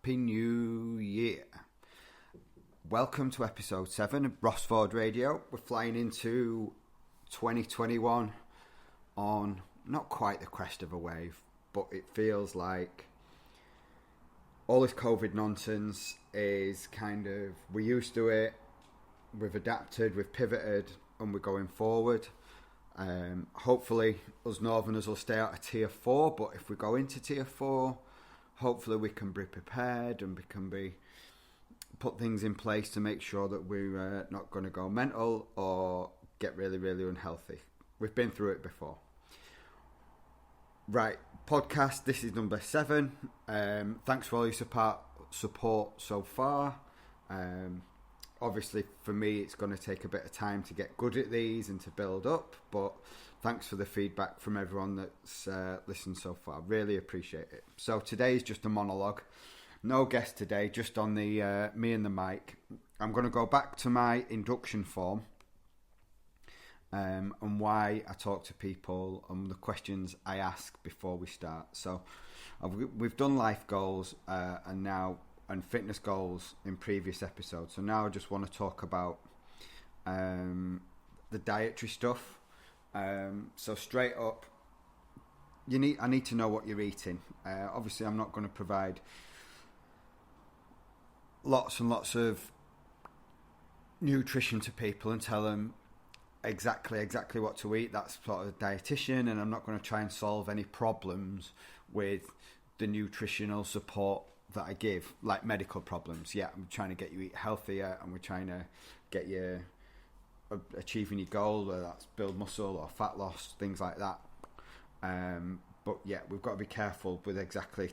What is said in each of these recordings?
Happy New Year. Welcome to episode 7 of Forde Radio. We're flying into 2021 on not quite the crest of a wave, but it feels like all this COVID nonsense is kind of, we're used to it, we've adapted, we've pivoted, and we're going forward. Hopefully us Northerners will stay out of tier 4, but if we go into tier 4, hopefully we can be prepared and we can put things in place to make sure that we're not going to go mental or get really, really unhealthy. We've been through it before. Right, podcast, this is number 7. Thanks for all your support so far. Obviously, for me, it's going to take a bit of time to get good at these and to build up, but thanks for the feedback from everyone that's listened so far. Really appreciate it. So today is just a monologue. No guest today, just on the me and the mic. I'm going to go back to my induction form and why I talk to people and the questions I ask before we start. So we've done life goals and fitness goals in previous episodes. So now I just want to talk about the dietary stuff. So straight up, I need to know what you're eating. Obviously, I'm not going to provide lots and lots of nutrition to people and tell them exactly what to eat. That's sort of a dietitian, and I'm not going to try and solve any problems with the nutritional support that I give, like medical problems. Yeah, I'm trying to get you eat healthier, and we're trying to get you achieving your goal, whether that's build muscle or fat loss, things like that. But yeah, we've got to be careful with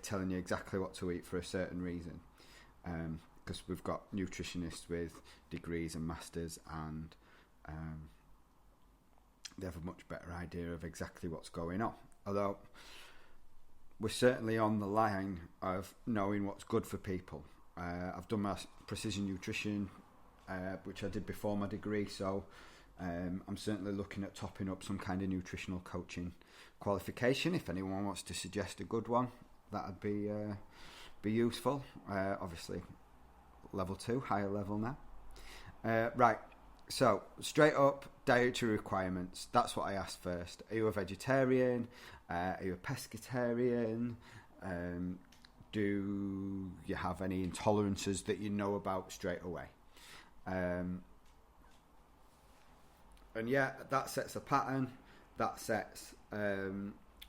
telling you exactly what to eat for a certain reason, because we've got nutritionists with degrees and masters, and they have a much better idea of exactly what's going on. Although we're certainly on the line of knowing what's good for people. I've done my precision nutrition, which I did before my degree, so I'm certainly looking at topping up some kind of nutritional coaching qualification. If anyone wants to suggest a good one, that'd be useful. Obviously, level 2, higher level now. Right, so straight up, dietary requirements. That's what I asked first. Are you a vegetarian? Are you a pescatarian? Do you have any intolerances that you know about straight away? And yeah, that sets a pattern. That sets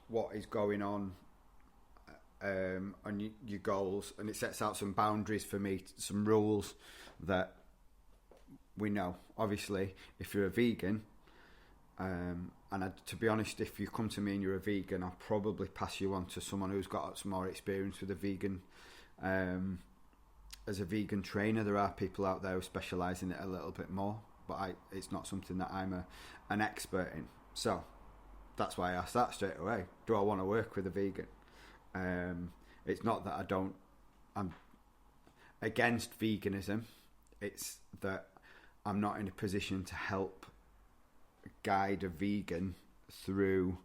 what is going on your goals, and it sets out some boundaries for me, some rules that we know. Obviously, if you're a vegan, to be honest, if you come to me and you're a vegan, I'll probably pass you on to someone who's got some more experience with a vegan. As a vegan trainer, there are people out there who specialise in it a little bit more, but it's not something that I'm an expert in. So that's why I asked that straight away. Do I want to work with a vegan? It's not that I'm against veganism. It's that I'm not in a position to help guide a vegan through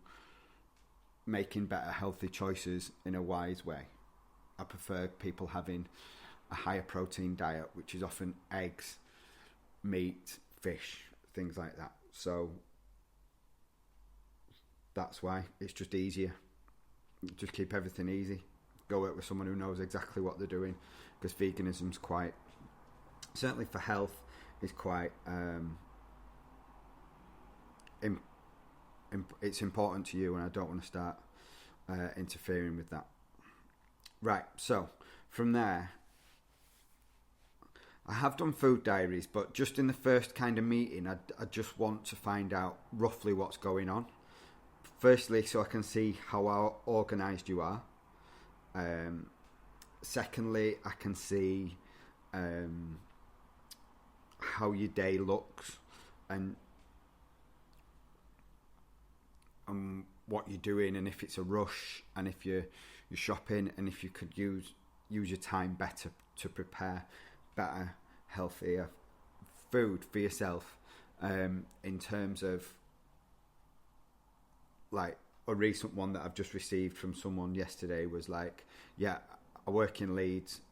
making better healthy choices in a wise way. I prefer people having a higher protein diet, which is often eggs, meat, fish, things like that. So that's why it's just easier. Just keep everything easy. Go work with someone who knows exactly what they're doing, because veganism's quite, certainly for health, is quite it's important to you, and I don't want to start interfering with that. Right, so from there, I have done food diaries, but just in the first kind of meeting, I just want to find out roughly what's going on. Firstly, so I can see how organised you are. Secondly, I can see how your day looks and what you're doing, and if it's a rush, and if you're shopping, and if you could use your time better to prepare better, healthier food for yourself. In terms of, like, a recent one that I've just received from someone yesterday was like, yeah, I work in Leeds,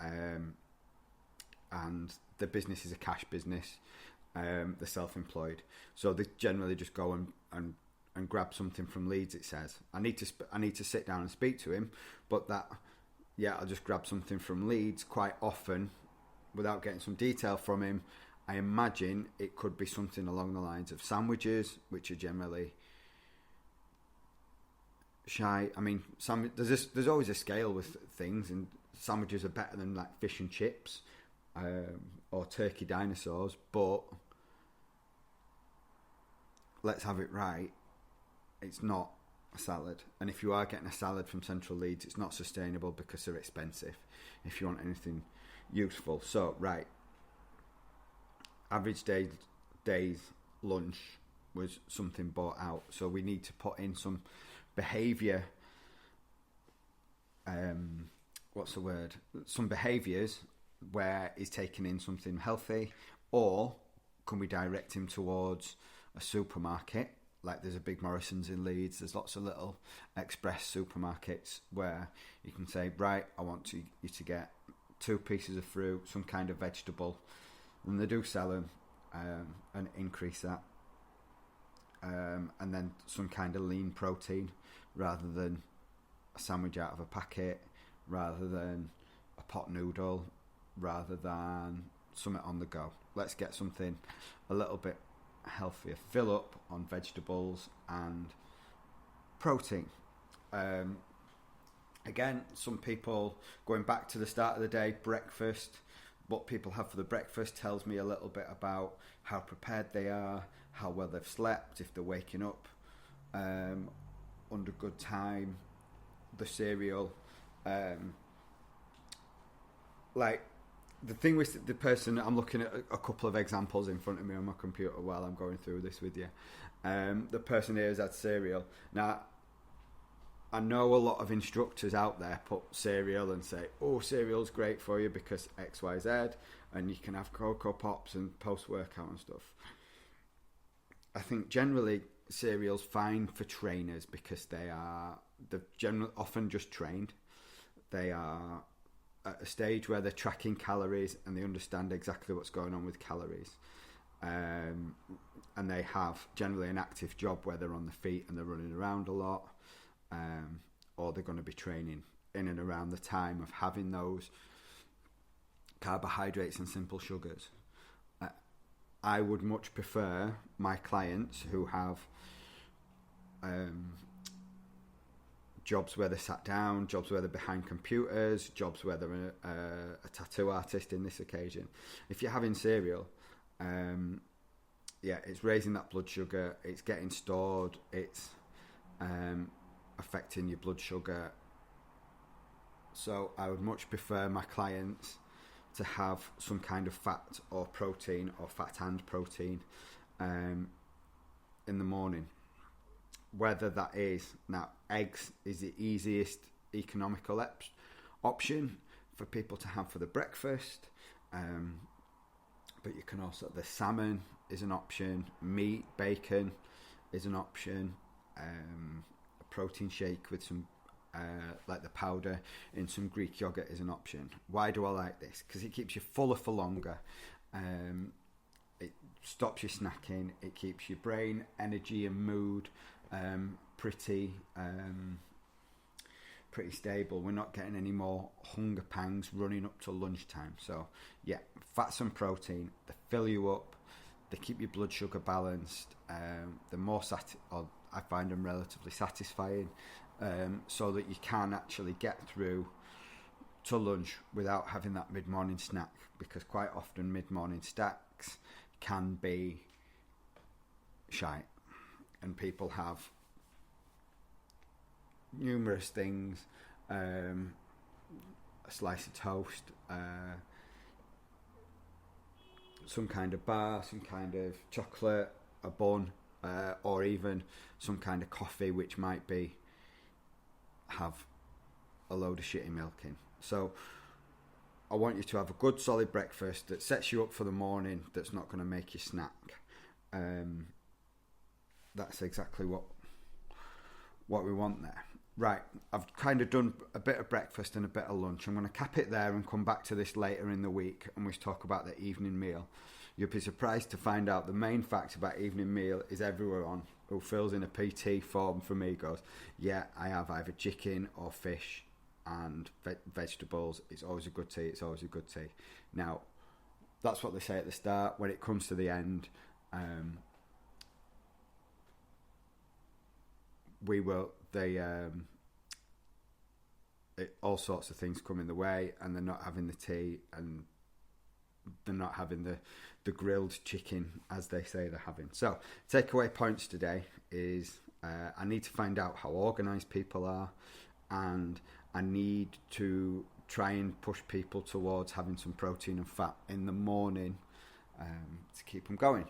and the business is a cash business. They're self-employed, so they generally just go and grab something from Leeds. It says I need to sit down and speak to him, but I'll just grab something from Leeds quite often without getting some detail from him. I imagine it could be something along the lines of sandwiches, which are generally shy. I mean, there's always a scale with things, and sandwiches are better than like fish and chips or turkey dinosaurs. But let's have it right. It's not a salad, and if you are getting a salad from Central Leeds, it's not sustainable because they're expensive. If you want anything useful, so right. Average day's lunch was something bought out, so we need to put in some behaviour. Some behaviours where he's taking in something healthy, or can we direct him towards a supermarket? Like there's a big Morrison's in Leeds. There's lots of little express supermarkets where you can say, right, I want you to get 2 pieces of fruit, some kind of vegetable. And they do sell them and increase that. And then some kind of lean protein rather than a sandwich out of a packet, rather than a pot noodle, rather than something on the go. Let's get something a little bit healthier. Fill up on vegetables and protein. Again, some people, going back to the start of the day, breakfast, what people have for the breakfast tells me a little bit about how prepared they are, how well they've slept, if they're waking up under good time, the cereal. Like the thing with the person, I'm looking at a couple of examples in front of me on my computer while I'm going through this with you. The person here has had cereal. Now, I know a lot of instructors out there put cereal and say, oh, cereal's great for you because X, Y, Z, and you can have Cocoa Pops and post-workout and stuff. I think generally cereal's fine for trainers because they're often just trained. They are at a stage where they're tracking calories and they understand exactly what's going on with calories. And they have generally an active job where they're on the feet and they're running around a lot. Or they're going to be training in and around the time of having those carbohydrates and simple sugars. I would much prefer my clients who have jobs where they're sat down, jobs where they're behind computers, jobs where they're a tattoo artist in this occasion. If you're having cereal, it's raising that blood sugar, it's getting stored, it's affecting your blood sugar. So I would much prefer my clients to have some kind of fat or protein, or fat and protein in the morning. Whether that is, now eggs is the easiest economical option for people to have for the breakfast, but you can also, the salmon is an option, meat, bacon is an option, a protein shake with some like the powder in some Greek yogurt is an option. Why do I like this? Because it keeps you fuller for longer. It stops you snacking. It keeps your brain, energy and mood pretty stable. We're not getting any more hunger pangs running up to lunchtime. So yeah, fats and protein, they fill you up, they keep your blood sugar balanced, they're more I find them relatively satisfying, so that you can actually get through to lunch without having that mid-morning snack, because quite often mid-morning snacks can be shite, and people have numerous things, a slice of toast, some kind of bar, some kind of chocolate, a bun, or even some kind of coffee, which might have a load of shitty milk in. So I want you to have a good solid breakfast that sets you up for the morning, that's not going to make you snack. That's exactly what we want there. Right, I've kind of done a bit of breakfast and a bit of lunch. I'm going to cap it there and come back to this later in the week, and we talk about the evening meal. You'll be surprised to find out the main fact about evening meal is everyone who fills in a PT form for me goes, yeah, I have either chicken or fish and vegetables. It's always a good tea. It's always a good tea. Now, that's what they say at the start. When it comes to the end, we will. All sorts of things come in the way, and they're not having the tea, and they're not having the grilled chicken as they say they're having. So, takeaway points today is I need to find out how organised people are, and I need to try and push people towards having some protein and fat in the morning to keep them going.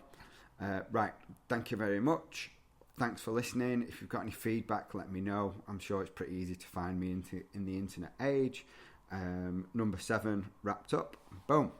Right, thank you very much. Thanks for listening. If you've got any feedback, let me know. I'm sure it's pretty easy to find me in the internet age. Number 7 wrapped up. Boom.